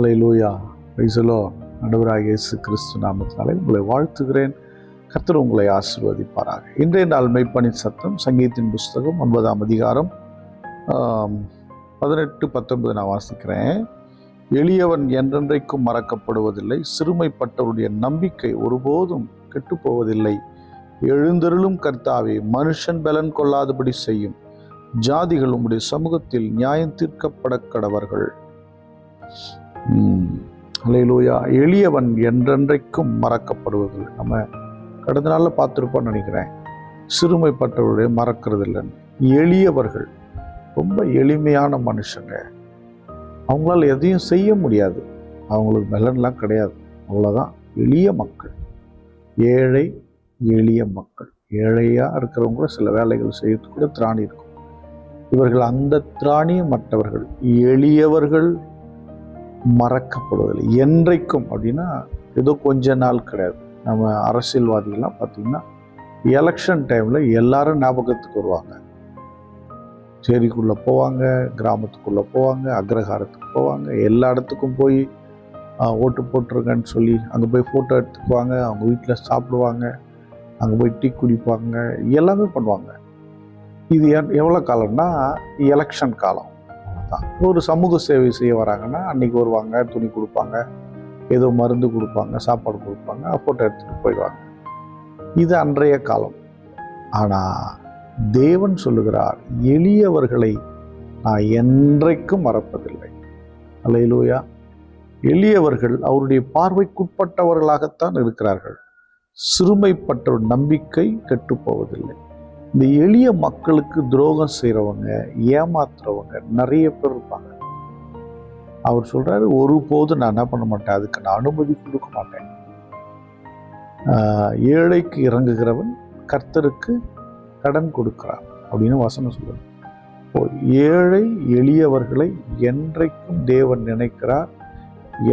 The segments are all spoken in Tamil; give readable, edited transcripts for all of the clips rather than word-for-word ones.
Hallelujah, praise the Lord. ஆண்டவராகிய இயேசு கிறிஸ்து நாமத்தினாலே உங்களை வாழ்த்துகிறேன். கர்த்தர் உங்களை ஆசீர்வதிப்பாராக. இன்றைய நாள் மெய்ப்பனின் சத்தம், சங்கீதத்தின் புஸ்தகம் 9ஆம் அதிகாரம் 18-19 நான் வாசிக்கிறேன். எளியவன் என்றென்றைக்கும் மறக்கப்படுவதில்லை, சிறுமைப்பட்டவருடைய நம்பிக்கை ஒருபோதும் கெட்டுப்போவதில்லை. எழுந்தருளும் கர்த்தாவே, மனுஷன் பலன் கொள்ளாதபடி செய்யும். ஜாதிகள் உம்முடைய சமூகத்தில் நியாயம் தீர்க்கப்பட கடவர்கள். ஹல்லேலூயா. எளியவன் என்றென்றைக்கும் மறக்கப்படுவதில்லை. நம்ம கடந்த நாளில் பார்த்துருப்போம்னு நினைக்கிறேன். சிறுமைப்பட்டவருடைய மறக்கிறது இல்லைன்னு. எளியவர்கள் ரொம்ப எளிமையான மனுஷங்க. அவங்களால எதையும் செய்ய முடியாது, அவங்களுக்கு பலன்லாம் கிடையாது, அவ்வளோதான். எளிய மக்கள், ஏழை எளிய மக்கள். ஏழையாக இருக்கிறவங்க சில வேலைகள் செய்யறதுக்கு கூட திராணி இருக்கும். இவர்கள் அந்த திராணியும் மற்றவர்கள். எளியவர்கள் மறக்கப்படுவதில்லை என்றைக்கும். அப்படின்னா ஏதோ கொஞ்ச நாள் கிடையாது. நம்ம அரசியல்வாதிகள்லாம் பார்த்திங்கன்னா எலெக்ஷன் டைமில் எல்லாரும் ஞாபகத்துக்கு வருவாங்க. சேரிக்குள்ளே போவாங்க, கிராமத்துக்குள்ளே போவாங்க, அக்ரஹாரத்துக்கு போவாங்க, எல்லா இடத்துக்கும் போய் ஓட்டு போட்டுருங்கன்னு சொல்லி அங்கே போய் ஃபோட்டோ எடுத்துக்குவாங்க, அவங்க வீட்டில் சாப்பிடுவாங்க, அங்கே போய் டீ குடிப்பாங்க, எல்லாமே பண்ணுவாங்க. இது எவ்வளோ காலம்னா எலெக்ஷன் காலம் தான். ஒரு சமூக சேவை செய்ய வராங்கன்னா அன்றைக்கி வருவாங்க, துணி கொடுப்பாங்க, ஏதோ மருந்து கொடுப்பாங்க, சாப்பாடு கொடுப்பாங்க, ஃபோட்டோ எடுத்துகிட்டு போயிடுவாங்க. இது அன்றைய காலம். ஆனால் தேவன் சொல்லுகிறார், எளியவர்களை நான் என்றைக்கும் மறப்பதில்லை. ஹல்லேலூயா. எளியவர்கள் அவருடைய பார்வைக்குட்பட்டவர்களாகத்தான் இருக்கிறார்கள். சிறுமைப்பட்ட நம்பிக்கை கெட்டுப்போவதில்லை. இந்த எளிய மக்களுக்கு துரோகம் செய்கிறவங்க, ஏமாத்துறவங்க நிறைய பேர் இருப்பாங்க. அவர் சொல்றாரு, ஒருபோது நான் என்ன பண்ண மாட்டேன், அதுக்கு நான் அனுமதி கொடுக்க மாட்டேன். ஏழைக்கு இறங்குகிறவன் கர்த்தருக்கு கடன் கொடுக்கிறார் அப்படின்னு வசனம் சொல்லுது. ஏழை எளியவர்களை என்றைக்கும் தேவன் நினைக்கிறார்,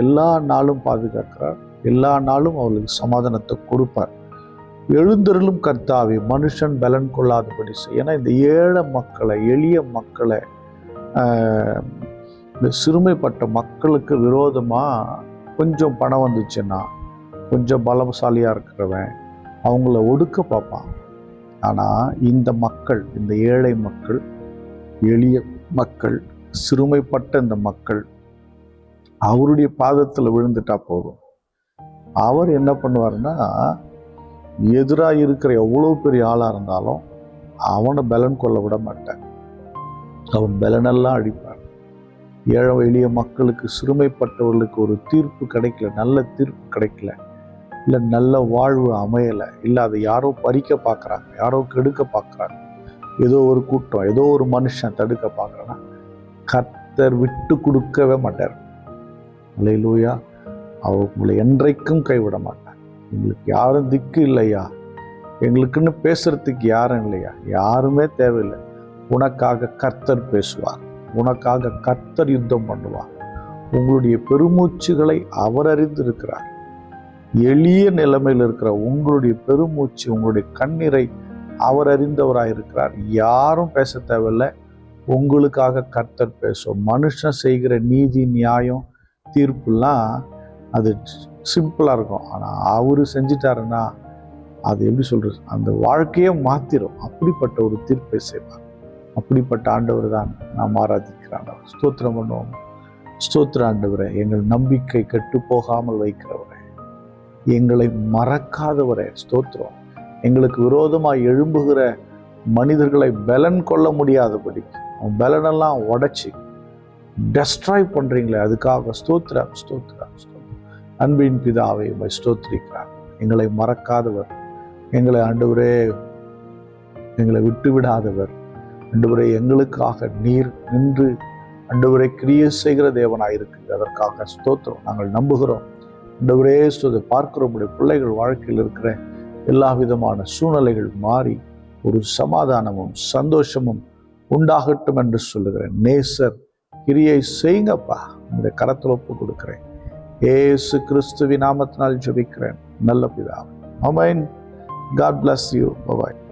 எல்லா நாளும் பாதுகாக்கிறார், எல்லா நாளும் அவர்களுக்கு சமாதானத்தை கொடுப்பார். எழுந்தருளும் கர்த்தாவே, மனுஷன் பலன் கொள்ளாதபடி செய்ய. ஏன்னா இந்த ஏழை மக்களை, எளிய மக்களை, இந்த சிறுமைப்பட்ட மக்களுக்கு விரோதமாக கொஞ்சம் பணம் வந்துச்சுன்னா, கொஞ்சம் பலசாலியாக இருக்கிறவன் அவங்கள ஒடுக்க பார்ப்பான். ஆனால் இந்த மக்கள், இந்த ஏழை மக்கள், எளிய மக்கள், சிறுமைப்பட்ட இந்த மக்கள் அவருடைய பாதத்தில் விழுந்துட்டா போதும். அவர் என்ன பண்ணுவார்னா, எதிராக இருக்கிற எவ்வளோ பெரிய ஆளாக இருந்தாலும் அவனை பலன் கொள்ள விட மாட்டார். அவன் பலனெல்லாம் அடிப்பார். ஏழை எளிய மக்களுக்கு, சிறுமைப்பட்டவர்களுக்கு ஒரு தீர்ப்பு கிடைக்கல, நல்ல தீர்ப்பு கிடைக்கல, இல்லை நல்ல வாழ்வு அமையலை, இல்லை அதை யாரோ பறிக்க பார்க்குறாங்க, யாரோ கெடுக்க பார்க்குறாங்க, ஏதோ ஒரு கூட்டம், ஏதோ ஒரு மனுஷன் தடுக்க பார்க்குறான்னா கர்த்தர் விட்டு கொடுக்கவே மாட்டார். ஹல்லேலூயா. அவர் உங்களை என்றைக்கும் கைவிட மாட்டார். எங்களுக்கு யாரும் திக்கு இல்லையா, எங்களுக்குன்னு பேசுறதுக்கு யாரும் இல்லையா, யாருமே தேவையில்லை. உனக்காக கர்த்தர் பேசுவார், உனக்காக கர்த்தர் யுத்தம் பண்ணுவார். உங்களுடைய பெருமூச்சுகளை அவர் அறிந்து இருக்கிறார். எளிய நிலைமையில் இருக்கிற உங்களுடைய பெருமூச்சு, உங்களுடைய கண்ணீரை அவர் அறிந்தவராக இருக்கிறார். யாரும் பேச தேவையில்லை, உங்களுக்காக கர்த்தர் பேசுவோம். மனுஷன் செய்கிற நீதி, நியாயம், தீர்ப்புலாம் அது சிம்பிளாக இருக்கும். ஆனால் அவர் செஞ்சிட்டாருன்னா அது எப்படி சொல்கிறது, அந்த வாழ்க்கையை மாற்றிடும். அப்படிப்பட்ட ஒரு தீர்ப்பை செய்வார். அப்படிப்பட்ட ஆண்டவர் தான் நாம் ஆராதிக்கிற ஆண்டவர். ஸ்தோத்திரம் பண்ணுவோம். ஸ்தோத்திர ஆண்டவரே, எங்கள் நம்பிக்கை கெட்டு போகாமல் வைக்கிறவரே, எங்களை மறக்காதவரே ஸ்தோத்திரம். எங்களுக்கு விரோதமாக எழும்புகிற மனிதர்களை பலன் கொள்ள முடியாதபடி அவன் பலனெல்லாம் உடைச்சி டெஸ்ட்ராய் பண்ணுறீங்களே, அதுக்காக ஸ்தோத்திரம் ஸ்தோத்திரம் ஸ்தோத்திரம். அன்பின் பிதாவை உம்மை ஸ்தோத்திரிக்கிறார். எங்களை மறக்காதவர், எங்களை ஆண்டவரே எங்களை விட்டு விடாதவர், ஆண்டவரே எங்களுக்காக நீர் நின்று ஆண்டவரே கிரியை செய்கிற தேவனாயிருக்கு. அதற்காக ஸ்தோத்திரம். நாங்கள் நம்புகிறோம் ஆண்டவரே. பார்க்கிற உடைய பிள்ளைகள் வாழ்க்கையில் இருக்கிற எல்லா விதமான சூழ்நிலைகள் மாறி ஒரு சமாதானமும் சந்தோஷமும் உண்டாகட்டும் என்று சொல்லுகிறேன். நேசர் கிரியை செய்யுங்கப்பா, உங்களுடைய கரத்தில் ஒப்பு கொடுக்கிறேன். இயேசு கிறிஸ்துவின் நாமத்தினால் ஜெபிக்கிறேன் நல்ல பிதாவே. ஆமென். God bless you. Bye bye.